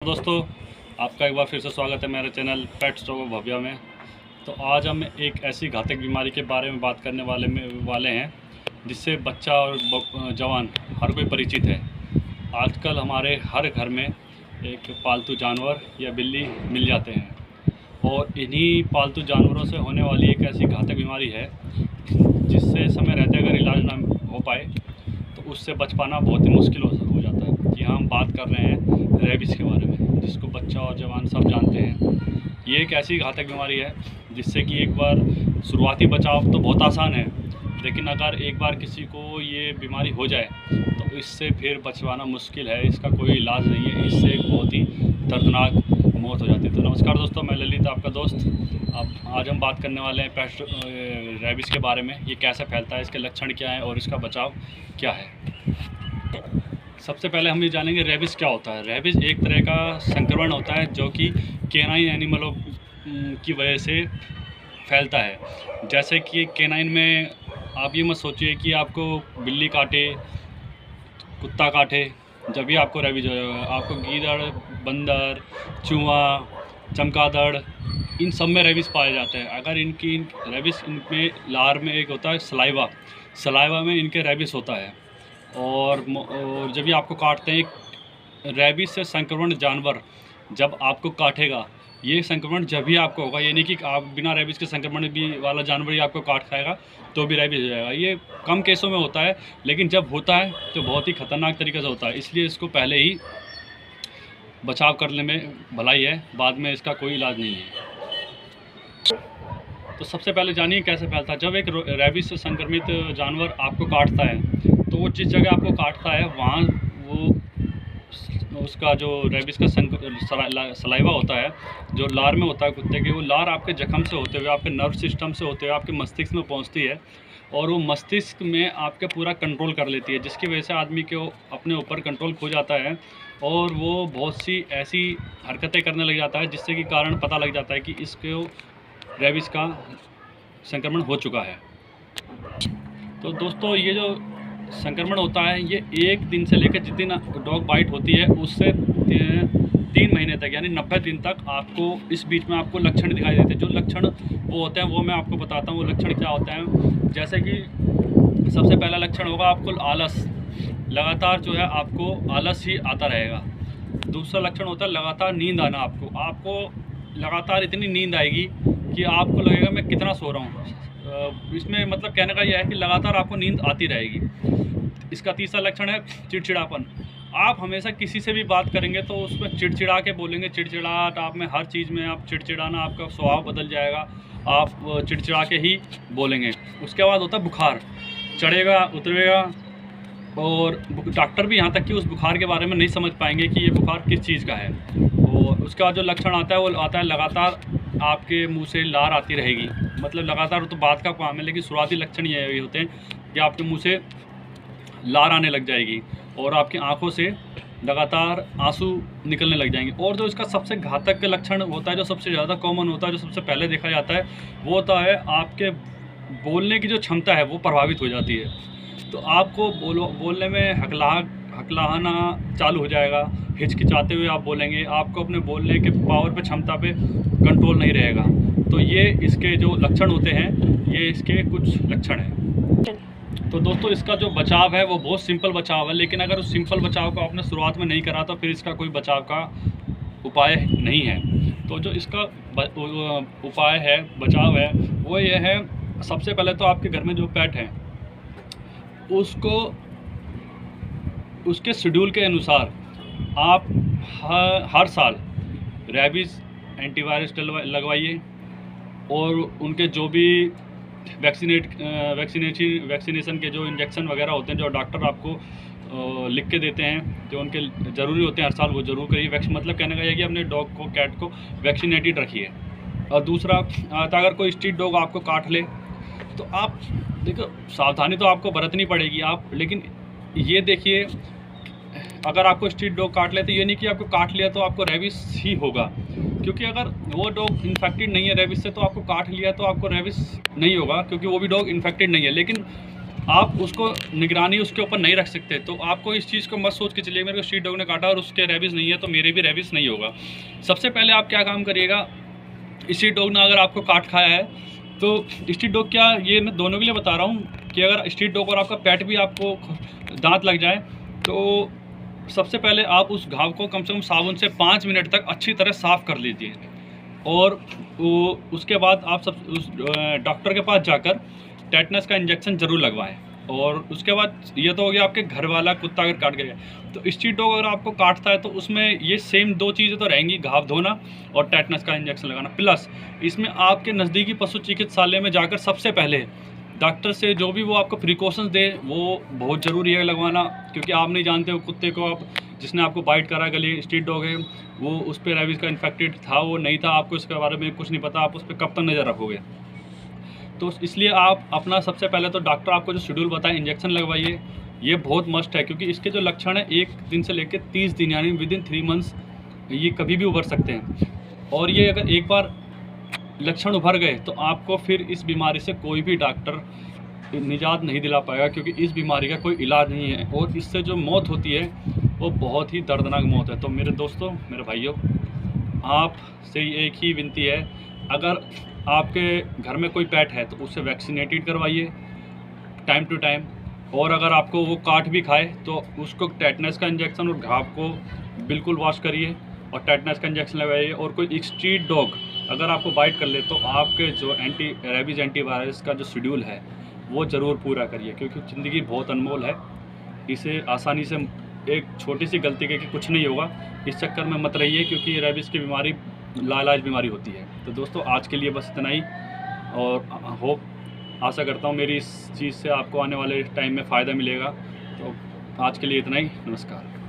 दोस्तों, आपका एक बार फिर से स्वागत है मेरे चैनल पेट स्टॉक भव्या में। तो आज हम एक ऐसी घातक बीमारी के बारे में बात करने वाले हैं जिससे बच्चा और जवान हर कोई परिचित है। आजकल हमारे हर घर में एक पालतू जानवर या बिल्ली मिल जाते हैं और इन्हीं पालतू जानवरों से होने वाली एक ऐसी घातक बीमारी है जिससे समय रहते अगर इलाज ना हो पाए तो उससे बच पाना बहुत ही मुश्किल हो जाता है। यहाँ हम बात कर रहे हैं रेबीज़ के बारे में, जिसको बच्चा और जवान सब जानते हैं। ये एक ऐसी घातक बीमारी है जिससे कि एक बार शुरुआती बचाव तो बहुत आसान है, लेकिन अगर एक बार किसी को ये बीमारी हो जाए तो इससे फिर बचवाना मुश्किल है। इसका कोई इलाज नहीं है, इससे एक बहुत ही दर्दनाक मौत हो जाती है। तो नमस्कार दोस्तों, मैं ललित आपका दोस्त। आज हम बात करने वाले हैं रेबीज़ के बारे में। ये कैसे फैलता है, इसके लक्षण क्या हैं और इसका बचाव क्या है। सबसे पहले हम ये जानेंगे रेबीज़ क्या होता है। रेबीज़ एक तरह का संक्रमण होता है जो कि कैनाइन एनिमलों की वजह से फैलता है। जैसे कि कैनाइन में आप ये मत सोचिए कि आपको बिल्ली काटे, कुत्ता काटे जब भी आपको रेबीज़ होगा। आपको गीदड़, बंदर, चूहा, चमगादड़, इन सब में रेबीज़ पाए जाते हैं। अगर इनकी रेबीज़ इनमें लार में एक होता है सलाइवा में इनके रेबीज़ होता है। और जब भी आपको काटते हैं, रेबीज़ से संक्रमण जानवर जब आपको काटेगा, ये संक्रमण जब भी आपको होगा, ये नहीं कि आप बिना रेबीज़ के संक्रमण भी वाला जानवर ही आपको काट खाएगा तो भी रेबीज़ हो जाएगा। ये कम केसों में होता है, लेकिन जब होता है तो बहुत ही ख़तरनाक तरीके से होता है। इसलिए इसको पहले ही बचाव करने में भलाई है, बाद में इसका कोई इलाज नहीं है। तो सबसे पहले जानिए कैसे फैलता है। जब एक रेबीज़ से संक्रमित जानवर आपको काटता है तो वो जिस जगह आपको काटता है वहाँ वो उसका जो रेबीज़ का सलाइवा होता है, जो लार में होता है कुत्ते के, वो लार आपके जख्म से होते हुए, आपके नर्व सिस्टम से होते हुए आपके मस्तिष्क में पहुँचती है और वो मस्तिष्क में आपके पूरा कंट्रोल कर लेती है, जिसकी वजह से आदमी को अपने ऊपर कंट्रोल खो जाता है और वो बहुत सी ऐसी हरकतें करने लग जाता है जिससे कि कारण पता लग जाता है कि इसको रेबीज़ का संक्रमण हो चुका है। तो दोस्तों, ये जो संक्रमण होता है ये एक दिन से लेकर जिस दिन डॉग बाइट होती है उससे 3 महीने तक, यानी 90 दिन तक आपको इस बीच में आपको लक्षण दिखाई देते हैं। जो लक्षण वो होते हैं वो मैं आपको बताता हूँ। वो लक्षण क्या होते हैं, जैसे कि सबसे पहला लक्षण होगा आपको आलस। लगातार जो है आपको आलस ही आता रहेगा। दूसरा लक्षण होता है लगातार नींद आना। आपको लगातार इतनी नींद आएगी कि आपको लगेगा मैं कितना सो रहा हूँ। इसमें मतलब कहने का यह है कि लगातार आपको नींद आती रहेगी। इसका तीसरा लक्षण है चिड़चिड़ापन। आप हमेशा किसी से भी बात करेंगे तो उसमें चिड़चिड़ा के बोलेंगे। चिड़चिड़ाहट आप में, हर चीज़ में आप चिड़चिड़ाना, आपका स्वभाव बदल जाएगा, आप चिड़चिड़ा के ही बोलेंगे। उसके बाद होता है बुखार, चढ़ेगा उतरेगा, और डॉक्टर भी यहाँ तक कि उस बुखार के बारे में नहीं समझ पाएंगे कि ये बुखार किस चीज़ का है। और उसका जो लक्षण आता है वो आता है लगातार आपके मुंह से लार आती रहेगी। मतलब लगातार तो बात का काम है, लेकिन शुरुआती लक्षण ये होते हैं कि आपके मुंह से लार आने लग जाएगी और आपकी आंखों से लगातार आंसू निकलने लग जाएंगे। और जो इसका सबसे घातक लक्षण होता है, जो सबसे ज़्यादा कॉमन होता है, जो सबसे पहले देखा जाता है, वो होता है आपके बोलने की जो क्षमता है वो प्रभावित हो जाती है। तो आपको बोलने में हकलाना चालू हो जाएगा, हिचकिचाते हुए आप बोलेंगे, आपको अपने बोलने के पावर पे, क्षमता पे कंट्रोल नहीं रहेगा। तो ये इसके जो लक्षण होते हैं, ये इसके कुछ लक्षण हैं। तो दोस्तों, इसका जो बचाव है वो बहुत सिंपल बचाव है, लेकिन अगर उस सिंपल बचाव को आपने शुरुआत में नहीं करा तो फिर इसका कोई बचाव का उपाय नहीं है। तो जो इसका उपाय है, बचाव है, वो ये है, सबसे पहले तो आपके घर में जो पेट हैं उसको उसके शेड्यूल के अनुसार आप हर साल रेबीज़ एंटीवायरस लगवाइए और उनके जो भी वैक्सीनेशन के जो इंजेक्शन वगैरह होते हैं, जो डॉक्टर आपको लिख के देते हैं, जो उनके ज़रूरी होते हैं हर साल, वो ज़रूर करिए। मतलब कहने का यह कि अपने डॉग को, कैट को वैक्सीनेटेड रखिए। और दूसरा, अगर कोई स्ट्रीट डॉग आपको काट ले तो आप देखो, सावधानी तो आपको बरतनी पड़ेगी आप, लेकिन ये देखिए, अगर आपको स्ट्रीट डॉग काट ले तो ये नहीं कि आपको काट लिया तो आपको रेबीज़ ही होगा, क्योंकि अगर वो डॉग इन्फेक्टेड नहीं है रेबीज़ से तो आपको काट लिया तो आपको रेबीज़ नहीं होगा, क्योंकि वो भी डॉग इन्फेक्टेड नहीं है। लेकिन आप उसको निगरानी उसके ऊपर नहीं रख सकते। तो आपको इस चीज़ को मत सोच के चलिए मेरे को स्ट्रीट डॉग ने काटा और उसके रेबीज़ नहीं है तो मेरे भी रेबीज़ नहीं होगा। सबसे पहले आप क्या काम करिएगा, स्ट्रीट डॉग ने अगर आपको काट खाया है तो स्ट्रीट डॉग क्या, ये मैं दोनों के लिए बता रहा हूँ कि अगर स्ट्रीट डॉग और आपका पेट भी आपको दांत लग जाए तो सबसे पहले आप उस घाव को कम से कम साबुन से 5 मिनट तक अच्छी तरह साफ़ कर लीजिए। और उसके बाद आप उस डॉक्टर के पास जाकर टेटनस का इंजेक्शन ज़रूर लगवाएं। और उसके बाद ये तो हो गया आपके घर वाला कुत्ता अगर काट गया, तो स्ट्रीट डॉग अगर आपको काटता है तो उसमें ये सेम 2 चीज़ें तो रहेंगी, घाव धोना और टेटनस का इंजेक्शन लगाना। प्लस इसमें आपके नज़दीकी पशु चिकित्सालय में जाकर सबसे पहले डॉक्टर से जो भी वो आपको प्रिकॉशंस दे वो बहुत ज़रूरी है लगवाना, क्योंकि आप नहीं जानते हो कुत्ते को आप जिसने आपको बाइट करा, गली स्ट्रीट डॉग है वो उस पर रेबीज़ का इन्फेक्टेड था वो नहीं था, आपको इसके बारे में कुछ नहीं पता, आप उस पर कब तक नज़र रखोगे। तो इसलिए आप अपना सबसे पहले तो डॉक्टर आपको जो शेड्यूल बताए इंजेक्शन लगवाइए, ये बहुत मस्ट है, क्योंकि इसके जो लक्षण है 1 दिन से लेकर 30 दिन यानी विदिन 3 मंथ्स ये कभी भी उभर सकते हैं। और ये अगर एक बार लक्षण उभर गए तो आपको फिर इस बीमारी से कोई भी डॉक्टर निजात नहीं दिला पाएगा, क्योंकि इस बीमारी का कोई इलाज नहीं है और इससे जो मौत होती है वो बहुत ही दर्दनाक मौत है। तो मेरे दोस्तों, मेरे भाइयों, आपसे एक ही विनती है, अगर आपके घर में कोई पेट है तो उसे वैक्सीनेटेड करवाइए टाइम टू टाइम। और अगर आपको वो काट भी खाए तो उसको टेटनस का इंजेक्शन और घाव को बिल्कुल वॉश करिए और टेटनस का इंजेक्शन लगाइए। और कोई स्ट्रीट डॉग अगर आपको बाइट कर ले तो आपके जो रेबीज़ एंटीवायरस का जो शेड्यूल है वो ज़रूर पूरा करिए, क्योंकि ज़िंदगी बहुत अनमोल है। इसे आसानी से एक छोटी सी गलती के कुछ नहीं होगा, इस चक्कर में मत रहिए, क्योंकि रेबीज़ की बीमारी लाइलाज बीमारी होती है। तो दोस्तों, आज के लिए बस इतना ही, और होप आशा करता हूँ मेरी इस चीज़ से आपको आने वाले टाइम में फ़ायदा मिलेगा। तो आज के लिए इतना ही, नमस्कार।